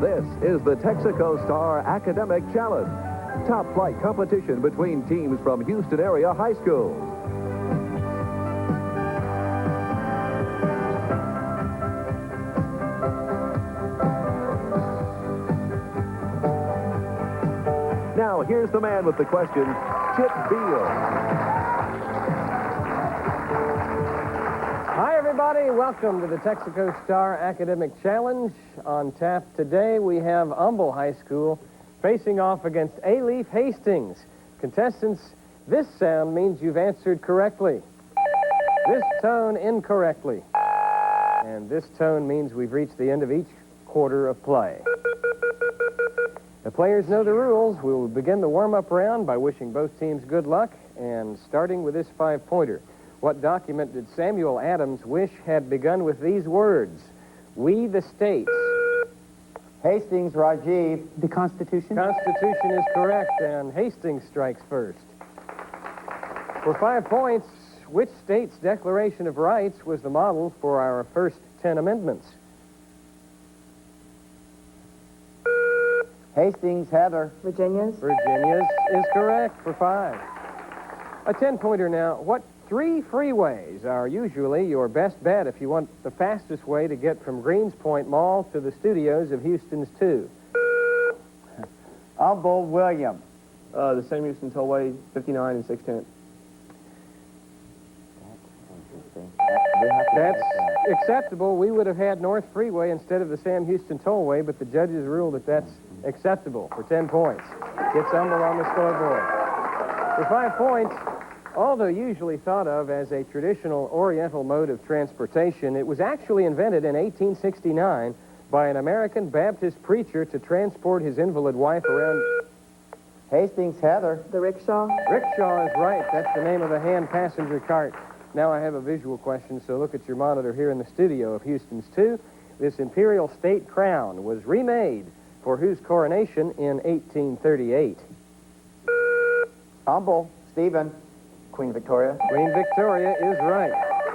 This is the Texaco Star Academic Challenge, top flight competition between teams from Houston-area high schools. Now, here's the man with the question, Chip Beal. Hi, everybody. Welcome to the Texaco Star Academic Challenge. On tap today, we have Humble High School facing off against Alief Hastings. Contestants, this sound means you've answered correctly. This tone incorrectly. And this tone means we've reached the end of each quarter of play. The players know the rules. We will begin the warm-up round by wishing both teams good luck and starting with this five-pointer. What document did Samuel Adams wish had begun with these words? We the states. Hastings, Rajiv. The Constitution? Constitution is correct, and Hastings strikes first. For 5 points, which state's Declaration of Rights was the model for our first 10 amendments? Hastings, Heather. Virginia's. Virginia's is correct for 5. A 10-pointer now. What 3 freeways are usually your best bet if you want the fastest way to get from Greenspoint Mall to the studios of Houston's 2? Humble, William. The Sam Houston Tollway, 59 and 610. That's acceptable. We would have had North Freeway instead of the Sam Houston Tollway, but the judges ruled that that's acceptable for 10 points. Gets Humble on the scoreboard. For 5 points, although usually thought of as a traditional Oriental mode of transportation, it was actually invented in 1869 by an American Baptist preacher to transport his invalid wife around. Hastings, Heather. The rickshaw. Rickshaw is right. That's the name of a hand passenger cart. Now I have a visual question, so look at your monitor here in the studio of Houston's 2. This imperial state crown was remade for whose coronation in 1838? Humble, Stephen. Queen Victoria. Queen Victoria is right.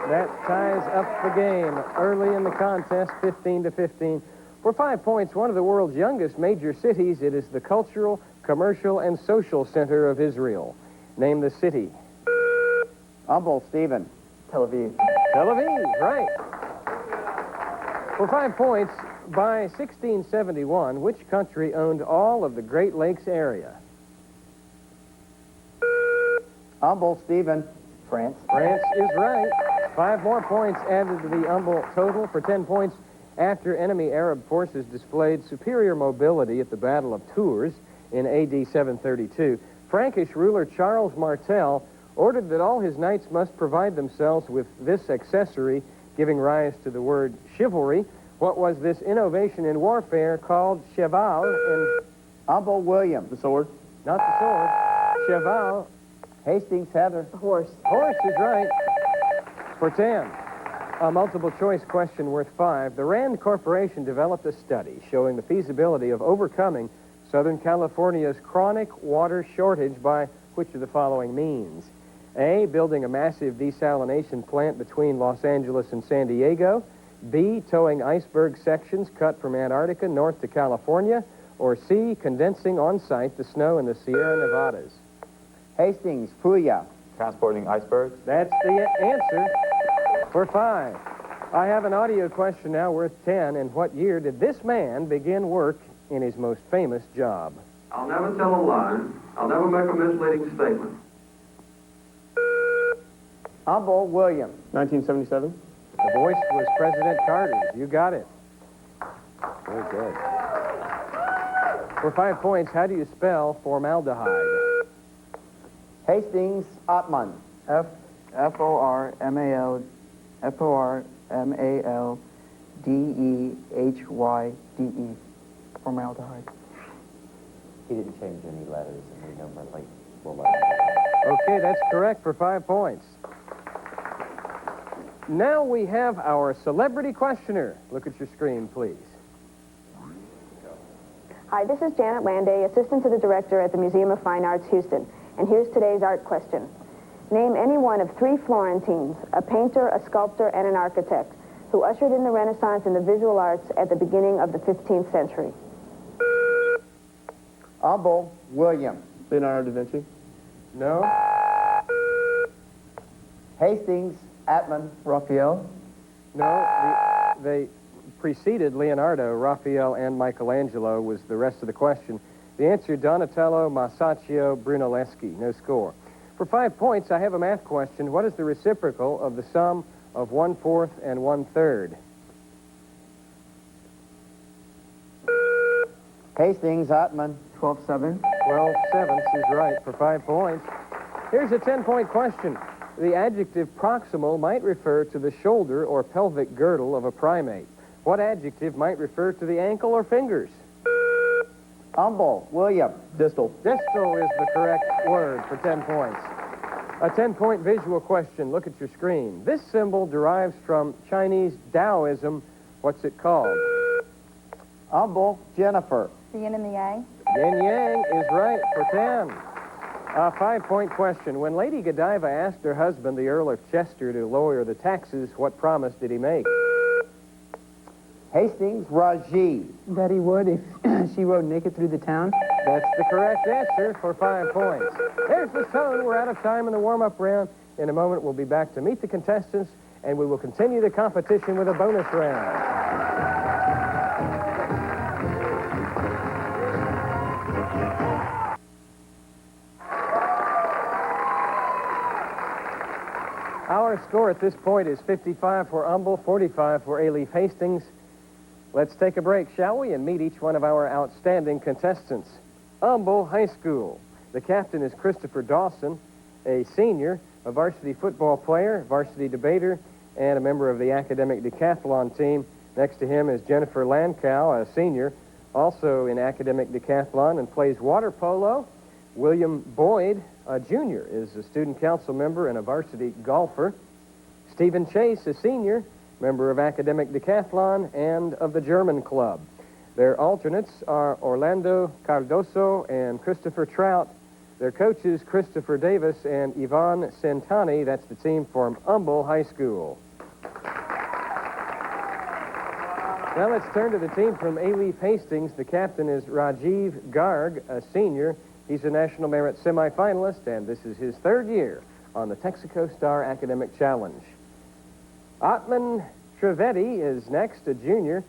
That ties up the game early in the contest, 15-15. For 5 points, one of the world's youngest major cities, it is the cultural, commercial, and social center of Israel. Name the city. Humble, Stephen. Tel Aviv. Tel Aviv, right. For 5 points, by 1671, which country owned all of the Great Lakes area? Humble, Stephen. France. France is right. 5 more points added to the Humble total for 10 points after enemy Arab forces displayed superior mobility at the Battle of Tours in AD 732. Frankish ruler Charles Martel ordered that all his knights must provide themselves with this accessory, giving rise to the word chivalry. What was this innovation in warfare called cheval in... Humble, William. The sword. Not the sword. Cheval. Hastings, Heather. The horse. Horse is right. For 10. A multiple choice question worth 5. The Rand Corporation developed a study showing the feasibility of overcoming Southern California's chronic water shortage by which of the following means? A, building a massive desalination plant between Los Angeles and San Diego. B, towing iceberg sections cut from Antarctica north to California. Or C, condensing on site the snow in the Sierra Nevadas. Hastings, Puya. Transporting icebergs. That's the answer for 5. I have an audio question now worth 10. In what year did this man begin work in his most famous job? I'll never tell a lie. I'll never make a misleading statement. Humble, William. 1977. The voice was President Carter. You got it. Very good. For 5 points, how do you spell formaldehyde? Hastings, Ottman. F-O-R-M-A-L-D-E-H-Y-D-E. Formaldehyde. He didn't change any letters, and we know like Okay, that's correct for 5 points. Now we have our celebrity questioner. Look at your screen, please. Hi, this is Janet Landay, assistant to the director at the Museum of Fine Arts, Houston. And here's today's art question. Name any one of 3 Florentines, a painter, a sculptor, and an architect, who ushered in the Renaissance in the visual arts at the beginning of the 15th century. Humble, William. Leonardo da Vinci. No. Hastings, Atman. Raphael. No. They preceded Leonardo, Raphael, and Michelangelo was the rest of the question. The answer, Donatello, Masaccio, Brunelleschi. No score. For 5 points, I have a math question. What is the reciprocal of the sum of 1/4 and 1/3? Hastings, Atman. 12/7. 12/7 is right for 5 points. Here's a 10-point question. The adjective proximal might refer to the shoulder or pelvic girdle of a primate. What adjective might refer to the ankle or fingers? Humble, William. Distal. Distal is the correct word for 10 points. A 10-point visual question. Look at your screen. This symbol derives from Chinese Taoism. What's it called? Humble, Jennifer. The yin and the yang. Yin Yang is right for 10. A 5-point question. When Lady Godiva asked her husband, the Earl of Chester, to lower the taxes, what promise did he make? Hastings, Raji. That he would if she rode naked through the town. That's the correct answer for 5 points. There's the tone. We're out of time in the warm-up round. In a moment, we'll be back to meet the contestants, and we will continue the competition with a bonus round. Our score at this point is 55 for Humble, 45 for Alief Hastings. Let's take a break, shall we, and meet each one of our outstanding contestants. Humble High School. The captain is Christopher Dawson, a senior, a varsity football player, varsity debater, and a member of the academic decathlon team. Next to him is Jennifer Lankow, a senior, also in academic decathlon and plays water polo. William Boyd, a junior, is a student council member and a varsity golfer. Stephen Chase, a senior, member of academic decathlon and of the German club. Their alternates are Orlando Cardoso and Christopher Trout. Their coaches, Christopher Davis and Yvonne Centani. That's the team from Humble High School. Now let's turn to the team from Alief Hastings. The captain is Rajiv Garg, a senior. He's a National Merit semifinalist, and this is his 3rd year on the Texaco Star Academic Challenge. Atman Trivedi is next, a junior,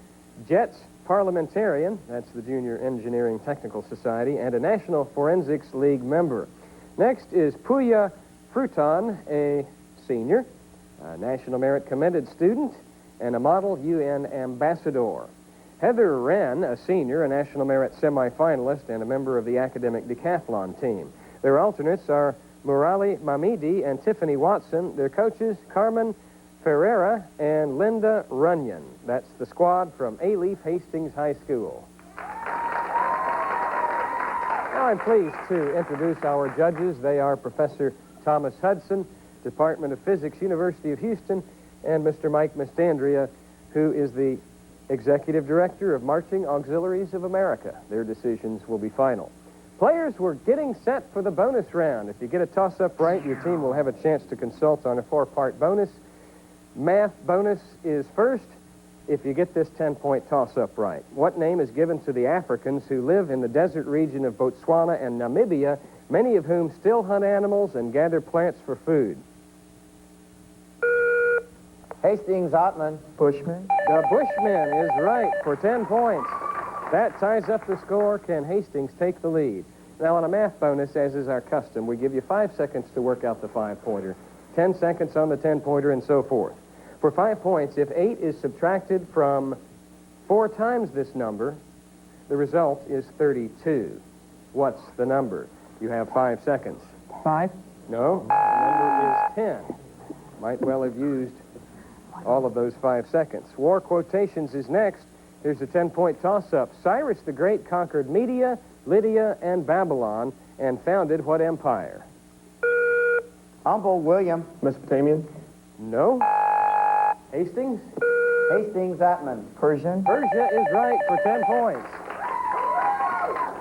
Jets parliamentarian, that's the Junior Engineering Technical Society, and a National Forensics League member. Next is Puya Fruton, a senior, a National Merit commended student, and a model UN ambassador. Heather Wren, a senior, a National Merit semifinalist, and a member of the academic decathlon team. Their alternates are Murali Mamidi and Tiffany Watson. Their coaches, Carmen Ferreira and Linda Runyon. That's the squad from Alief Hastings High School. Now I'm pleased to introduce our judges. They are Professor Thomas Hudson, Department of Physics, University of Houston, and Mr. Mike Mastandria, who is the Executive Director of Marching Auxiliaries of America. Their decisions will be final. Players, we're getting set for the bonus round. If you get a toss-up right, your team will have a chance to consult on a 4-part bonus. Math bonus is first if you get this 10-point toss-up right. What name is given to the Africans who live in the desert region of Botswana and Namibia, many of whom still hunt animals and gather plants for food? Hastings, Atman. Bushman. The Bushman is right for 10 points. That ties up the score. Can Hastings take the lead? Now, on a math bonus, as is our custom, we give you 5 seconds to work out the 5-pointer, 10 seconds on the 10-pointer, and so forth. For 5 points, if 8 is subtracted from 4 times this number, the result is 32. What's the number? You have 5 seconds. 5. No, the number is 10. Might well have used all of those 5 seconds. War quotations is next. Here's a 10-point toss-up. Cyrus the Great conquered Media, Lydia, and Babylon, and founded what empire? Humble, William. Mesopotamian. No. Hastings? Hastings, Atman. Persian. Persia is right for 10 points.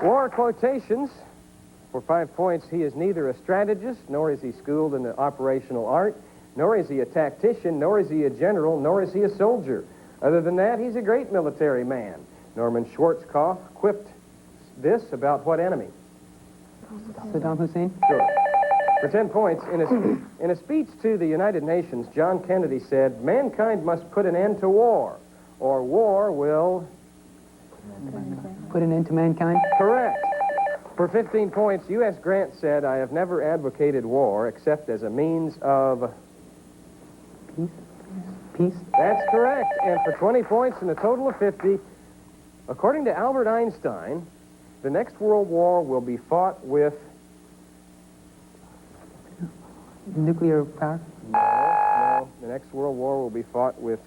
War quotations. For 5 points, he is neither a strategist, nor is he schooled in the operational art, nor is he a tactician, nor is he a general, nor is he a soldier. Other than that, he's a great military man. Norman Schwarzkopf quipped this about what enemy? Saddam Hussein. Sure. For 10 points, in a speech to the United Nations, John Kennedy said, mankind must put an end to war, or war will... Put an end to mankind. Correct. For 15 points, U.S. Grant said, I have never advocated war except as a means of... Peace. That's correct. And for 20 points and a total of 50, according to Albert Einstein, the next World War will be fought with... Nuclear power. No. The next World War will be fought with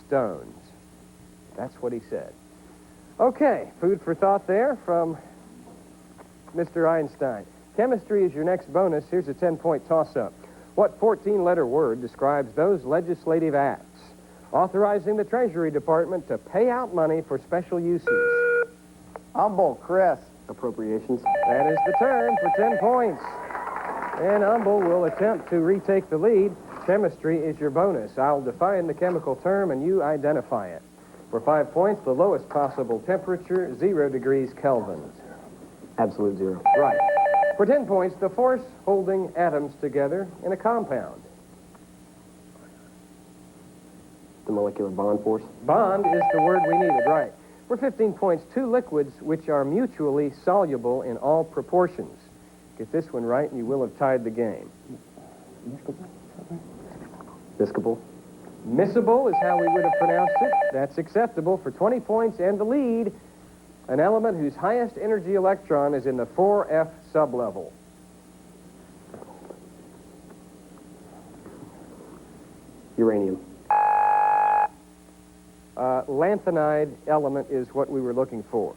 stones. That's what he said. Okay, food for thought there from Mr. Einstein. Chemistry is your next bonus. Here's a 10-point toss-up. What 14-letter word describes those legislative acts authorizing the Treasury Department to pay out money for special uses? Humble, Chris. Appropriations. That is the term for 10 points. And Humble will attempt to retake the lead. Chemistry is your bonus. I'll define the chemical term and you identify it. For 5 points, the lowest possible temperature, 0 degrees Kelvin. Absolute zero. Right. For 10 points, the force holding atoms together in a compound. The molecular bond force. Bond is the word we needed, right. For 15 points, 2 liquids which are mutually soluble in all proportions. Get this one right and you will have tied the game. Miscible. Miscible is how we would have pronounced it. That's acceptable. For 20 points and the lead, an element whose highest energy electron is in the 4f sublevel. Uranium. Lanthanide element is what we were looking for.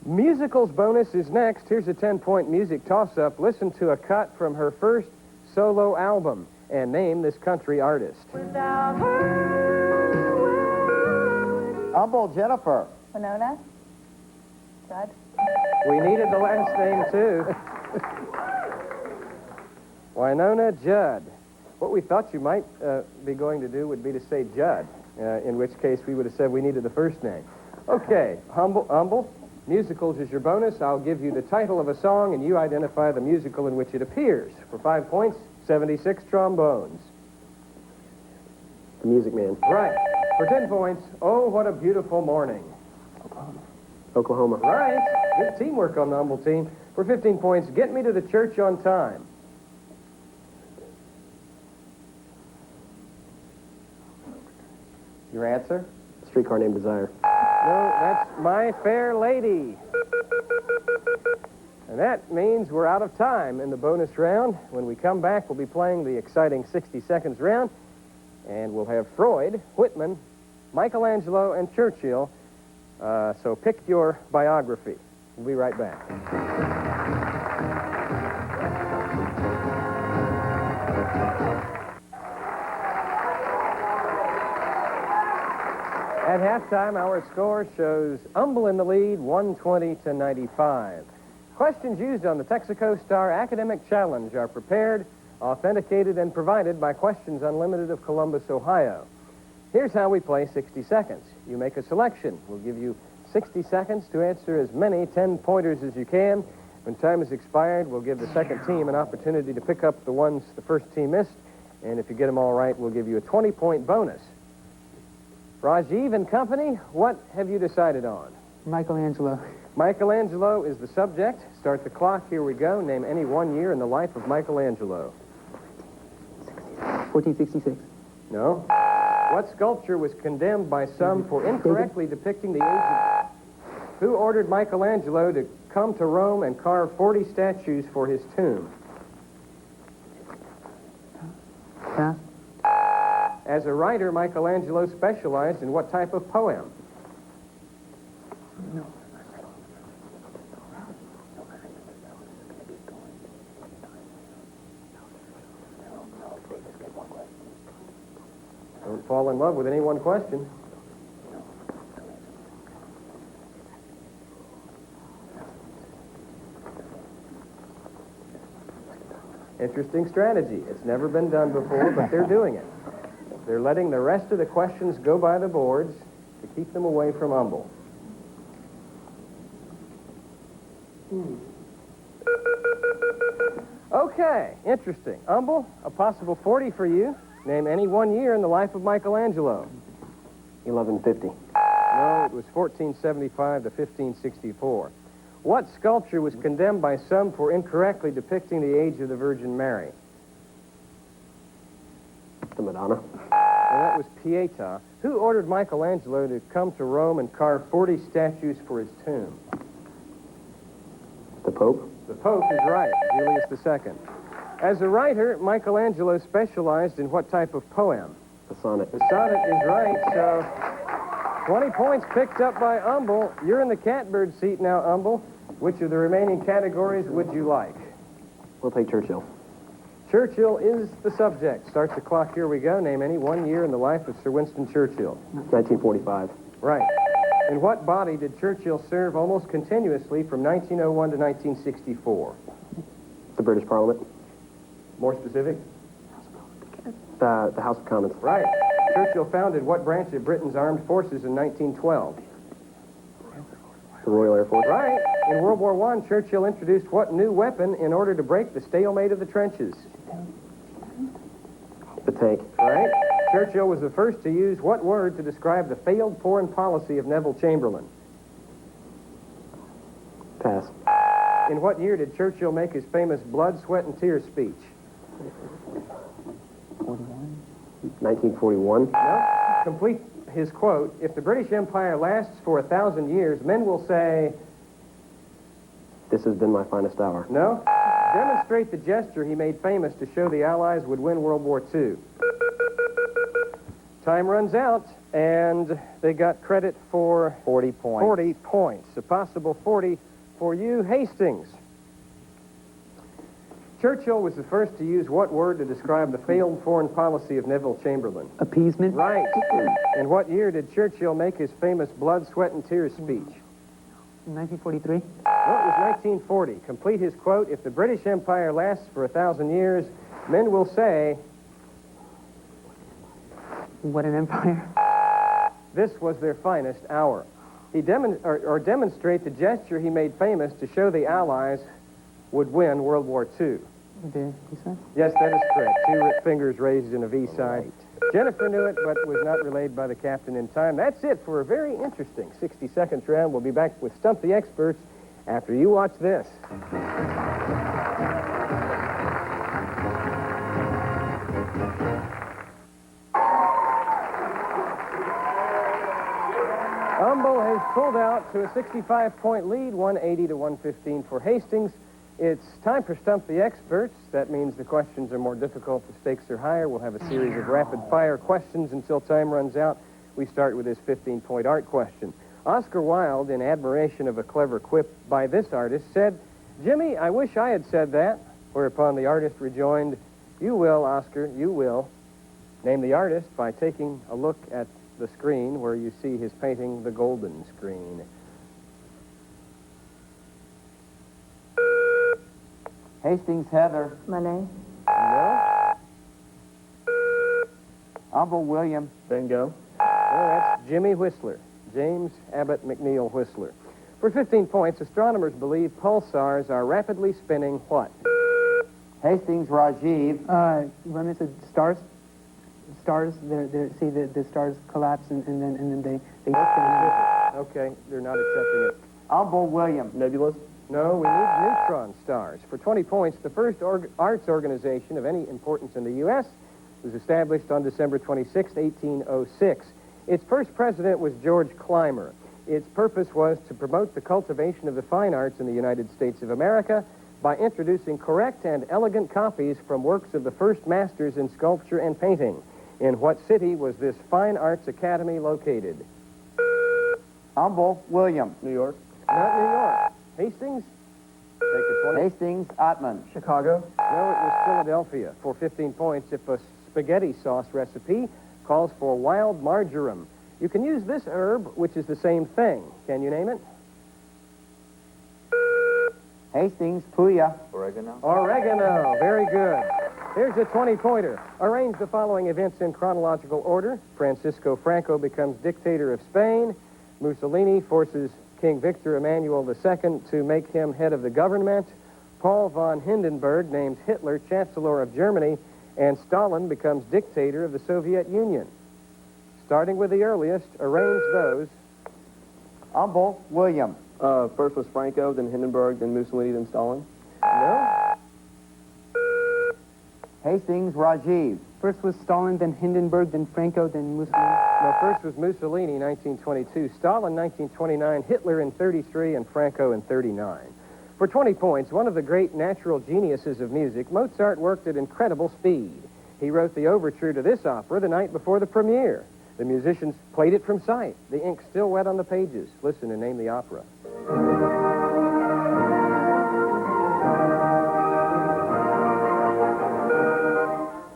Musicals bonus is next. Here's a 10-point music toss-up. Listen to a cut from her first solo album and name this country artist. Humble, Jennifer. Winona? Judd? We needed the last name, too. Winona Judd. What we thought you might be going to do would be to say Judd, in which case we would have said we needed the first name. Okay, Humble. Musicals is your bonus. I'll give you the title of a song, and you identify the musical in which it appears. For 5 points, 76 trombones. The Music Man. Right. For 10 points, oh, what a beautiful morning. Oklahoma. Right. Good teamwork on the Humble team. For 15 points, get me to the church on time. Your answer? Streetcar Named Desire. No, that's My Fair Lady. And that means we're out of time in the bonus round. When we come back, we'll be playing the exciting 60 seconds round. And we'll have Freud, Whitman, Michelangelo, and Churchill. So pick your biography. We'll be right back. At halftime, our score shows Humble in the lead, 120 to 95. Questions used on the Texaco Star Academic Challenge are prepared, authenticated, and provided by Questions Unlimited of Columbus, Ohio. Here's how we play 60 seconds. You make a selection. We'll give you 60 seconds to answer as many 10-pointers as you can. When time has expired, we'll give the second team an opportunity to pick up the ones the first team missed. And if you get them all right, we'll give you a 20-point bonus. Rajiv and company, what have you decided on? Michelangelo. Michelangelo is the subject. Start the clock. Here we go. Name any 1 year in the life of Michelangelo. 1466. No. What sculpture was condemned by some for incorrectly depicting the age of... Who ordered Michelangelo to come to Rome and carve 40 statues for his tomb? Pass. As a writer, Michelangelo specialized in what type of poem? Don't fall in love with any one question. Interesting strategy. It's never been done before, but they're doing it. They're letting the rest of the questions go by the boards to keep them away from Humble. Okay, interesting. Humble, a possible 40 for you. Name any one year in the life of Michelangelo. 1150. No, it was 1475 to 1564. What sculpture was condemned by some for incorrectly depicting the age of the Virgin Mary? The Madonna. Well, that was Pietà. Who ordered Michelangelo to come to Rome and carve 40 statues for his tomb? The Pope. The Pope is right, Julius II. As a writer, Michelangelo specialized in what type of poem? The sonnet. The sonnet is right, so 20 points picked up by Humble. You're in the catbird seat now, Humble. Which of the remaining categories would you like? We'll take Churchill. Churchill is the subject. Start the clock, here we go. Name any one year in the life of Sir Winston Churchill. 1945. Right. In what body did Churchill serve almost continuously from 1901 to 1964? The British Parliament. More specific? The House of Commons. Right. Churchill founded what branch of Britain's armed forces in 1912? The Royal Air Force. Right. In World War I, Churchill introduced what new weapon in order to break the stalemate of the trenches? The tank. Right. Churchill was the first to use what word to describe the failed foreign policy of Neville Chamberlain? Pass. In what year did Churchill make his famous blood, sweat, and tears speech? 1941. No. Complete his quote. If the British Empire lasts for 1,000 years, men will say... This has been my finest hour. No. Demonstrate the gesture he made famous to show the Allies would win World War II. Time runs out, and they got credit for 40 points. 40 points. A possible 40 for you, Hastings. Churchill was the first to use what word to describe the failed foreign policy of Neville Chamberlain? Appeasement. Right. In what year did Churchill make his famous blood, sweat, and tears speech? 1943. Well, it was 1940. Complete his quote. If the British Empire lasts for 1,000 years, men will say... What an empire. This was their finest hour. He demonstrate the gesture he made famous to show the Allies would win World War II. The said? Yes, that is correct. Two fingers raised in a V sign. Jennifer knew it, but was not relayed by the captain in time. That's it for a very interesting 60-second round. We'll be back with Stump the Experts after you watch this. Humble has pulled out to a 65-point lead, 180 to 115 for Hastings. It's time for Stump the Experts. That means the questions are more difficult, the stakes are higher. We'll have a series of rapid-fire questions until time runs out. We start with this 15-point art question. Oscar Wilde, in admiration of a clever quip by this artist, said, "Jimmy, I wish I had said that." Whereupon the artist rejoined, "You will, Oscar, you will." Name the artist by taking a look at the screen where you see his painting, The Golden Screen. Hastings Heather. Monet. No? Humble William. Bingo. Well, that's Jimmy Whistler, James Abbott McNeil Whistler. For 15 points, astronomers believe pulsars are rapidly spinning what? Hastings Rajiv. Remnants of stars. Stars. See the stars collapse and then they spin. Okay, they're not accepting it. Humble William. Nebulas. No, we need neutron stars. For 20 points, the first arts organization of any importance in the U.S. was established on December 26, 1806. Its first president was George Clymer. Its purpose was to promote the cultivation of the fine arts in the United States of America by introducing correct and elegant copies from works of the first masters in sculpture and painting. In what city was this fine arts academy located? Humble William. New York. Not New York. Hastings? Take a 20. Hastings Ottman. Chicago. No, it was Philadelphia. For 15 points, if a spaghetti sauce recipe calls for wild marjoram, you can use this herb, which is the same thing. Can you name it? Hastings Puya. Oregano. Very good. Here's a 20-pointer. Arrange the following events in chronological order. Francisco Franco becomes dictator of Spain. Mussolini forces King Victor Emmanuel II to make him head of the government. Paul von Hindenburg names Hitler Chancellor of Germany, and Stalin becomes dictator of the Soviet Union. Starting with the earliest, arrange those. Humble William. First was Franco, then Hindenburg, then Mussolini, then Stalin. No? Hastings Rajiv. First was Stalin, then Hindenburg, then Franco, then Mussolini. No, first was Mussolini, 1922, Stalin, 1929, Hitler in 33, and Franco in 39. For 20 points, one of the great natural geniuses of music, Mozart worked at incredible speed. He wrote the overture to this opera the night before the premiere. The musicians played it from sight. The ink's still wet on the pages. Listen and name the opera.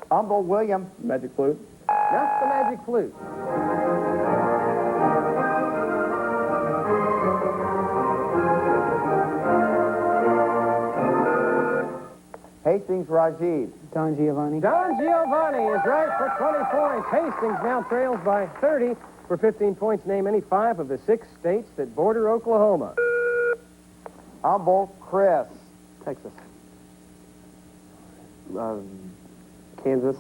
Humble William. Magic flute. Not the Magic Flute. Hastings Rajiv. Don Giovanni. Don Giovanni is right for 20 points. Hastings now trails by 30. For 15 points, name any 5 of the 6 states that border Oklahoma. Humble Chris. Texas. Kansas.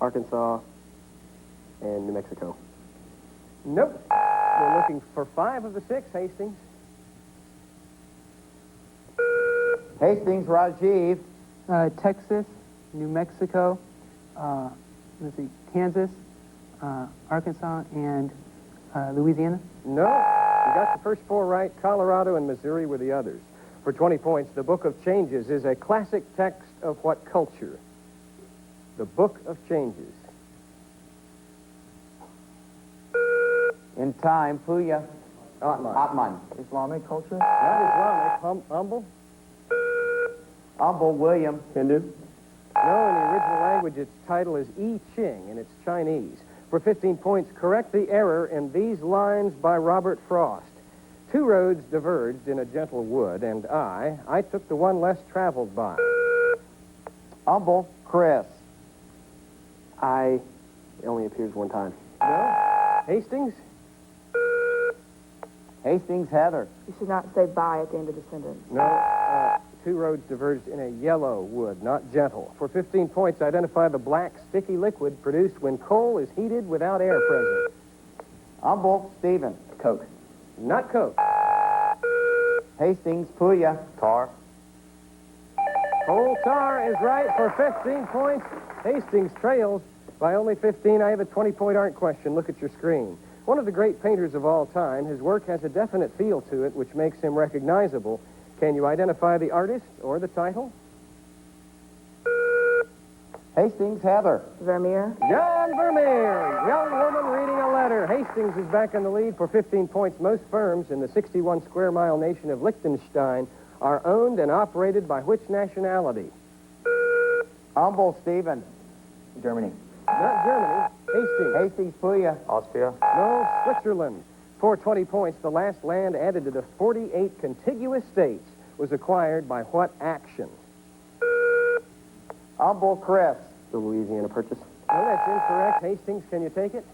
Arkansas. And New Mexico. Nope. We're looking for 5 of the 6, Hastings. Hastings Rajiv. Texas, New Mexico, let's see, Kansas, Arkansas, and Louisiana. No. You got the first 4 right. Colorado and Missouri were the others. For 20 points, the Book of Changes is a classic text of what culture? The Book of Changes. In time, Puya. Atman. Atman. Islamic culture. Not Islamic. Humble? Humble William. Hindu. No, in the original language, its title is I Ching, and it's Chinese. For 15 points, correct the error in these lines by Robert Frost. 2 roads diverged in a gentle wood, and I took the one less traveled by. Humble Chris. I it only appears one time. No? Hastings? Hastings Heather. You should not say by at the end of the sentence. No. 2 roads diverged in a yellow wood, not gentle. For 15 points, identify the black, sticky liquid produced when coal is heated without air present. Humble Stephen. Coke. Not Coke. Hastings Puya. Tar. Coal tar is right for 15 points. Hastings trails by only 15. I have a 20-point art question. Look at your screen. One of the great painters of all time, his work has a definite feel to it, which makes him recognizable. Can you identify the artist or the title? Hastings Heather. Vermeer. John Vermeer, young woman reading a letter. Hastings is back in the lead for 15 points. Most firms in the 61-square-mile nation of Liechtenstein are owned and operated by which nationality? Humble Stephen. Germany. Not Germany. Hastings. Hastings Puya. Austria. No, Switzerland. For 20 points, the last land added to the 48 contiguous states was acquired by what action? Humble Chris. The Louisiana Purchase. No, that's incorrect. Hastings, can you take it?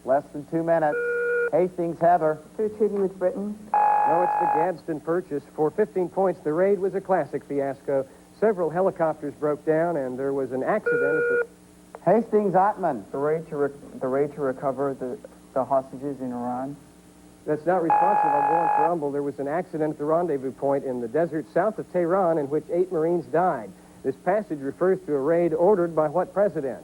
Less than 2 minutes. Hastings Heather. Through treaty with Britain. No, it's the Gadsden Purchase. For 15 points, the raid was a classic fiasco. Several helicopters broke down, and there was an accident at the... Hastings Atman. The raid to recover the hostages in Iran. That's not responsive. I'm going for Humble. There was an accident at the rendezvous point in the desert south of Tehran in which 8 Marines died. This passage refers to a raid ordered by what president?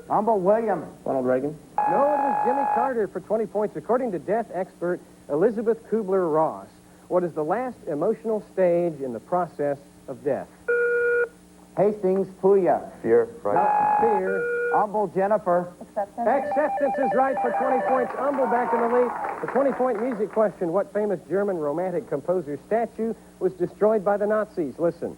Humble William. Ronald Reagan. No, it was Jimmy Carter for 20 points. According to death expert Elizabeth Kubler-Ross, what is the last emotional stage in the process of death? Hastings Puya. Fear. Right. Not fear. Humble Jennifer. Acceptance. Acceptance is right for 20 points. Humble back in the lead. The 20-point music question. What famous German romantic composer's statue was destroyed by the Nazis? Listen.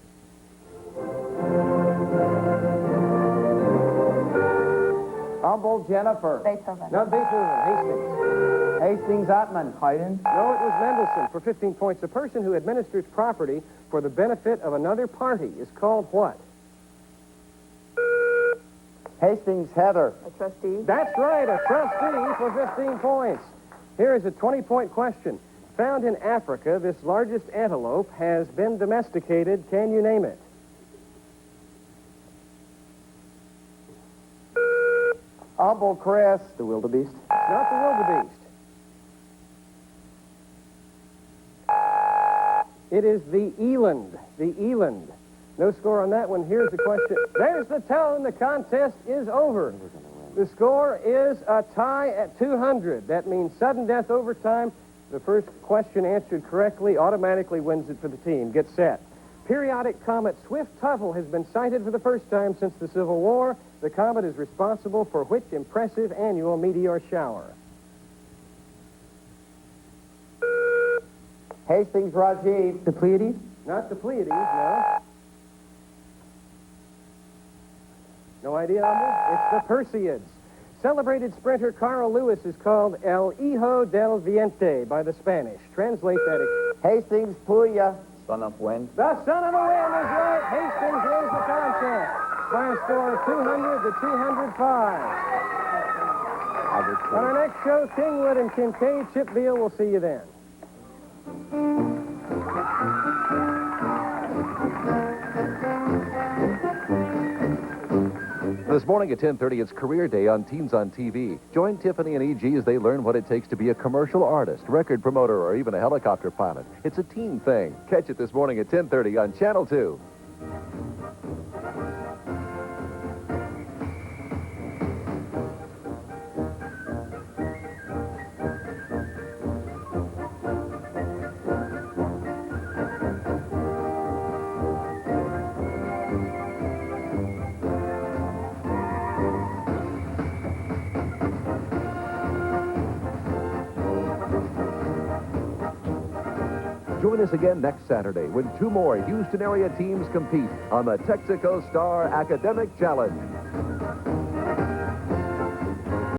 Humble Jennifer. Beethoven. Not Beethoven. Hastings. Hastings Atman. Haydn. No, it was Mendelssohn for 15 points. A person who administers property for the benefit of another party is called what? Hastings Heather. A trustee. That's right, a trustee for 15 points. Here is a 20-point question. Found in Africa, this largest antelope has been domesticated. Can you name it? Humble, Chris. The wildebeest. Not the wildebeest. It is the eland. The eland. No score on that one. Here's the question. There's the tone. The contest is over. The score is a tie at 200. That means sudden death overtime. The first question answered correctly automatically wins it for the team. Get set. Periodic comet Swift-Tuttle has been sighted for the first time since the Civil War. The comet is responsible for which impressive annual meteor shower? Hastings, Rajiv. The Pleiades? Not the Pleiades, no. No idea, Humble? It's the Perseids. Celebrated sprinter Carl Lewis is called El Hijo del Viento by the Spanish. Translate that. Hastings, Puya. Son of wind. The son of the wind is right. Hastings wins the contest by a score of 200 to 205. On our next show, Kingwood and Kincaid. Chip Beal will see you then. This morning at 10:30, it's Career Day on Teens on TV. Join Tiffany and E.G. as they learn what it takes to be a commercial artist, record promoter, or even a helicopter pilot. It's a teen thing. Catch it this morning at 10:30 on Channel 2. Join us again next Saturday when two more Houston-area teams compete on the Texaco Star Academic Challenge.